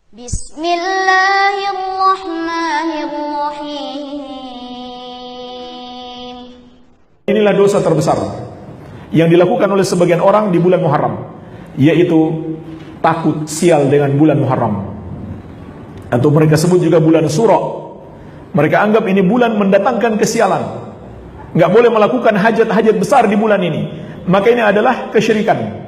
Bismillahirrahmanirrahim. Inilah dosa terbesar yang dilakukan oleh sebagian orang di bulan Muharram, yaitu takut sial dengan bulan Muharram, atau mereka sebut juga bulan Sura. Mereka anggap ini bulan mendatangkan kesialan, nggak boleh melakukan hajat-hajat besar di bulan ini. Maka ini adalah kesyirikan.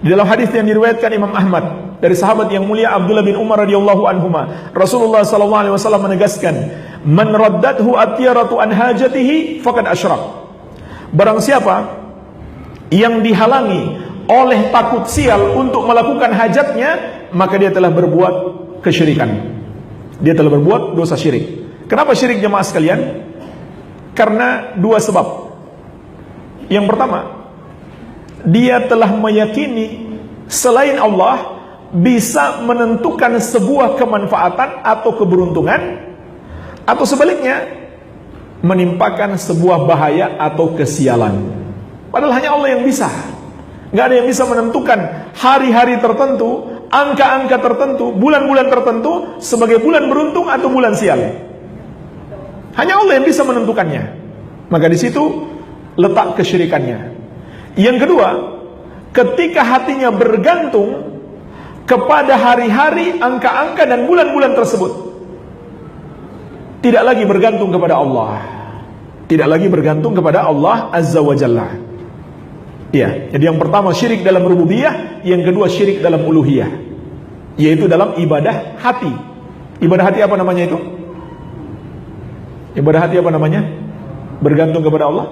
Di dalam hadis yang diriwayatkan Imam Ahmad dari sahabat yang mulia Abdullah bin Umar radhiyallahu anhuma, Rasulullah sallallahu alaihi wasallam menegaskan, "Man raddathu at-tiyaratu an hajatihi faqad asyrak." Barang siapa yang dihalangi oleh takut sial untuk melakukan hajatnya, maka dia telah berbuat kesyirikan. Dia telah berbuat dosa syirik. Kenapa syirik, jemaah sekalian? Karena dua sebab. Yang pertama, dia telah meyakini selain Allah bisa menentukan sebuah kemanfaatan atau keberuntungan, atau sebaliknya menimpakan sebuah bahaya atau kesialan. Padahal hanya Allah yang bisa. Nggak ada yang bisa menentukan hari-hari tertentu, angka-angka tertentu, bulan-bulan tertentu sebagai bulan beruntung atau bulan sial. Hanya Allah yang bisa menentukannya. Maka di situ letak kesyirikannya. Yang kedua, ketika hatinya bergantung kepada hari-hari, angka-angka dan bulan-bulan tersebut, tidak lagi bergantung kepada Allah, tidak lagi bergantung kepada Allah Azza wa Jalla. Ya, jadi yang pertama syirik dalam rububiyah, yang kedua syirik dalam uluhiyah, yaitu dalam ibadah hati. Ibadah hati apa namanya itu? Ibadah hati apa namanya? Bergantung kepada Allah.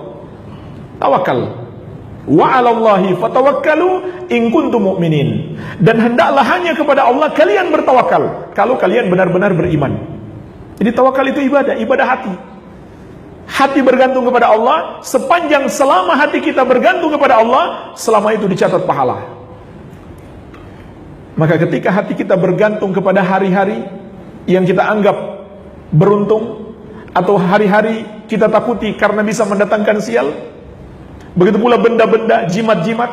Tawakal. Wa 'alallahi fatawakkalu in kuntum mu'minin. Dan hendaklah hanya kepada Allah kalian bertawakal kalau kalian benar-benar beriman. Jadi tawakal itu ibadah, ibadah hati. Hati bergantung kepada Allah, sepanjang selama hati kita bergantung kepada Allah, selama itu dicatat pahala. Maka ketika hati kita bergantung kepada hari-hari yang kita anggap beruntung, atau hari-hari kita takuti karena bisa mendatangkan sial, begitu pula benda-benda, jimat-jimat,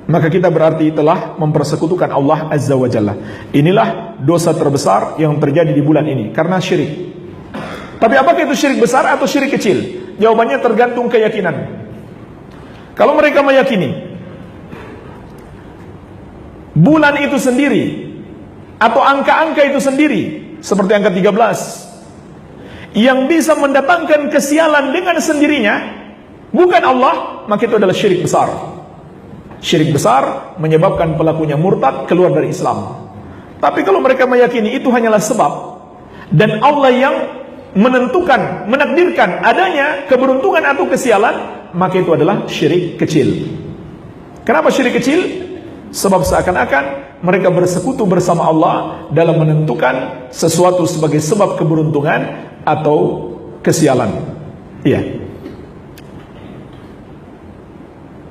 maka kita berarti telah mempersekutukan Allah Azza wa Jalla. Inilah dosa terbesar yang terjadi di bulan ini karena syirik. Tapi apakah itu syirik besar atau syirik kecil? Jawabannya tergantung keyakinan. Kalau mereka meyakini bulan itu sendiri atau angka-angka itu sendiri, seperti angka 13 yang bisa mendatangkan kesialan dengan sendirinya, bukan Allah, maka itu adalah syirik besar. Syirik besar menyebabkan pelakunya murtad, keluar dari Islam. Tapi kalau mereka meyakini itu hanyalah sebab, dan Allah yang menentukan, menakdirkan adanya keberuntungan atau kesialan, maka itu adalah syirik kecil. Kenapa syirik kecil? Sebab seakan-akan mereka bersekutu bersama Allah dalam menentukan sesuatu sebagai sebab keberuntungan atau kesialan. Iya.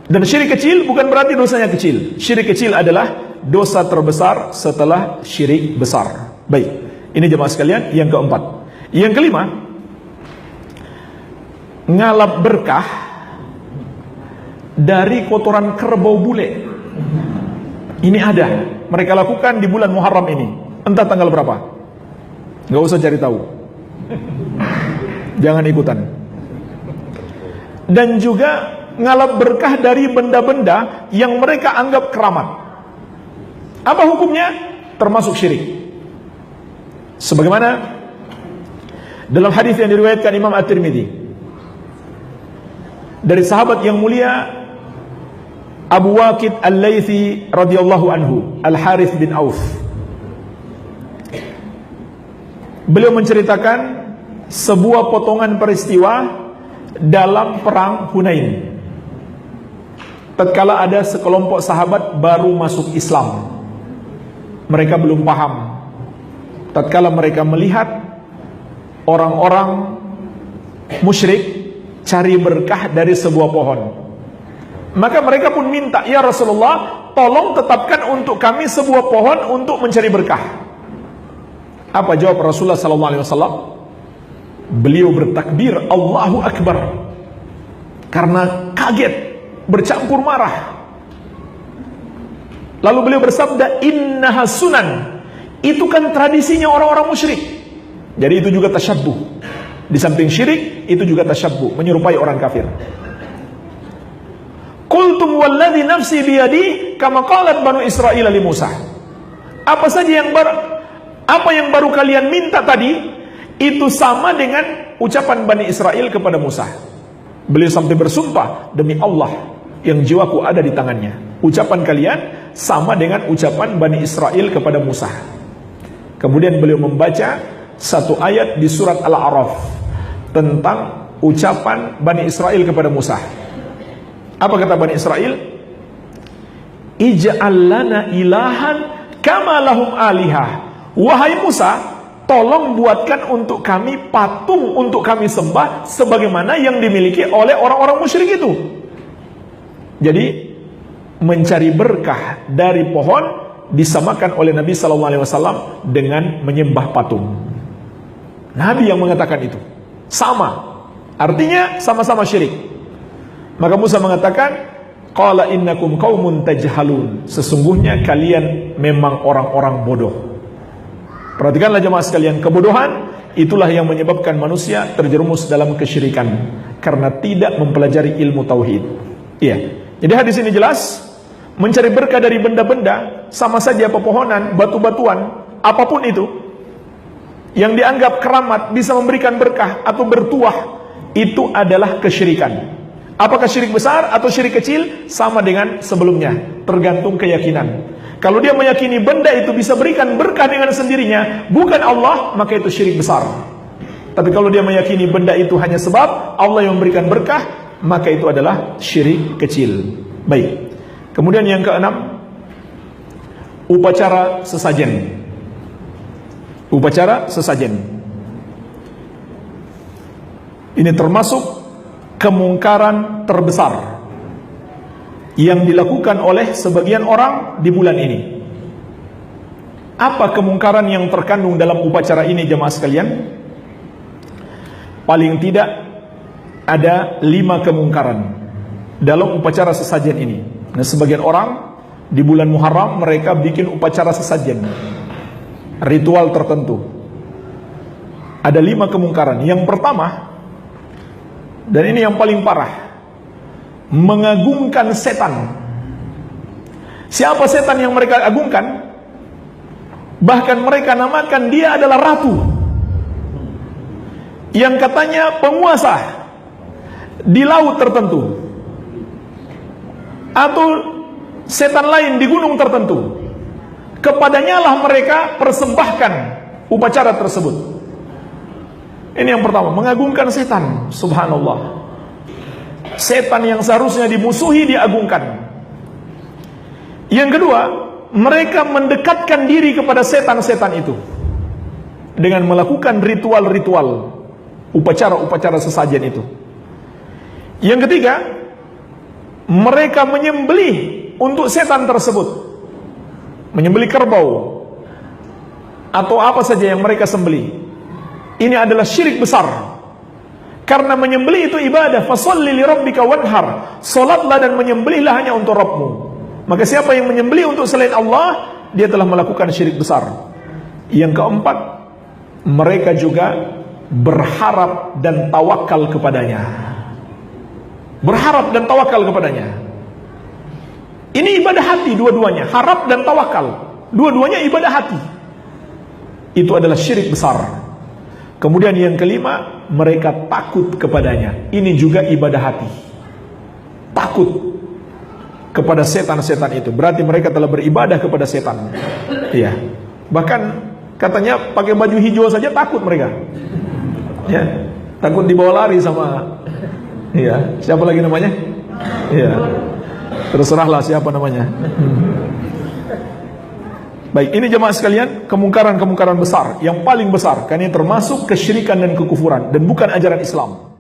Dan syirik kecil bukan berarti dosanya kecil. Syirik kecil adalah dosa terbesar setelah syirik besar. Baik, ini jemaah sekalian yang keempat. Yang kelima, ngalap berkah dari kotoran kerbau bule. Ini ada, mereka lakukan di bulan Muharram ini. Entah tanggal berapa, gak usah cari tahu, jangan ikutan. Dan juga ngalap berkah dari benda-benda yang mereka anggap keramat. Apa hukumnya? Termasuk syirik. Sebagaimana dalam hadis yang diriwayatkan Imam At-Tirmidzi dari sahabat yang mulia Abu Waqid Al-Laythi radhiyallahu anhu, Al-Harith bin Auf. Beliau menceritakan sebuah potongan peristiwa dalam perang Hunain. Tatkala ada sekelompok sahabat baru masuk Islam, mereka belum paham. Tatkala mereka melihat orang-orang musyrik cari berkah dari sebuah pohon, maka mereka pun minta, "Ya Rasulullah, tolong tetapkan untuk kami sebuah pohon untuk mencari berkah." Apa jawab Rasulullah SAW? Beliau bertakbir Allahu Akbar karena kaget, bercampur marah. Lalu beliau bersabda, "Innaha sunan Itu kan tradisinya orang-orang musyrik. Jadi itu juga tasyabbuh. Di samping syirik, itu juga tasyabbuh, menyerupai orang kafir. Qultum walladzi nafsi biyadi kama qalat banu Israil li Musa. Apa yang baru kalian minta tadi, itu sama dengan ucapan Bani Israel kepada Musa. Beliau sampai bersumpah, demi Allah yang jiwaku ada di tangannya, ucapan kalian sama dengan ucapan Bani Israel kepada Musa. Kemudian beliau membaca satu ayat di surat Al-A'raf tentang ucapan Bani Israel kepada Musa. Apa kata Bani Israel? Ij'al lana ilahan kama lahum alihah. Wahai Musa, tolong buatkan untuk kami patung untuk kami sembah sebagaimana yang dimiliki oleh orang-orang musyrik itu. Jadi mencari berkah dari pohon disamakan oleh Nabi SAW dengan menyembah patung. Nabi yang mengatakan itu sama, artinya sama-sama syirik. Maka Musa mengatakan, qala innakum qaumun tajhalun, sesungguhnya kalian memang orang-orang bodoh. Perhatikanlah jemaah sekalian, kebodohan itulah yang menyebabkan manusia terjerumus dalam kesyirikan karena tidak mempelajari ilmu tauhid. Iya. Jadi hadis ini jelas, mencari berkah dari benda-benda, sama saja pepohonan, batu-batuan, apapun itu yang dianggap keramat bisa memberikan berkah atau bertuah, itu adalah kesyirikan. Apakah syirik besar atau syirik kecil? Sama dengan sebelumnya, tergantung keyakinan. Kalau dia meyakini benda itu bisa berikan berkah dengan sendirinya, bukan Allah, maka itu syirik besar. Tapi kalau dia meyakini benda itu hanya sebab Allah yang memberikan berkah, maka itu adalah syirik kecil. Baik. Kemudian yang keenam, upacara sesajen. Upacara sesajen. Ini termasuk kemungkaran terbesar yang dilakukan oleh sebagian orang di bulan ini. Apa kemungkaran yang terkandung dalam upacara ini jemaah sekalian? Paling tidak ada 5 kemungkaran dalam upacara sesajen ini. Nah, sebagian orang di bulan Muharram mereka bikin upacara sesajen, ritual tertentu. Ada 5 kemungkaran. Yang pertama, dan ini yang paling parah, mengagungkan setan. Siapa setan yang mereka agungkan? Bahkan mereka namakan dia adalah ratu, yang katanya penguasa di laut tertentu, atau setan lain di gunung tertentu. Kepadanya lah mereka persembahkan upacara tersebut. Ini yang pertama, mengagungkan setan. Subhanallah. Setan yang seharusnya dimusuhi diagungkan. Yang kedua, mereka mendekatkan diri kepada setan-setan itu dengan melakukan ritual-ritual, upacara-upacara sesajen itu. Yang ketiga, mereka menyembelih untuk setan tersebut, menyembelih kerbau atau apa saja yang mereka sembelih. Ini adalah syirik besar, karena menyembelih itu ibadah. Fasholli li rabbika wanhar, salatlah dan menyembelihlah hanya untuk Rabbmu. Maka siapa yang menyembelih untuk selain Allah, dia telah melakukan syirik besar. Yang keempat, mereka juga berharap dan tawakal kepadanya. Berharap dan tawakal kepadanya. Ini ibadah hati dua-duanya, harap dan tawakal. Dua-duanya ibadah hati. Itu adalah syirik besar. Kemudian yang kelima, mereka takut kepadanya. Ini juga ibadah hati. Takut kepada setan-setan itu. Berarti mereka telah beribadah kepada setan. Iya. Bahkan katanya pakai baju hijau saja takut mereka. Ya. Takut dibawa lari sama, iya, siapa lagi namanya? Iya. Terserahlah siapa namanya. Baik, ini jemaah sekalian, kemungkaran-kemungkaran besar, yang paling besar, karena ini termasuk kesyirikan dan kekufuran, dan bukan ajaran Islam.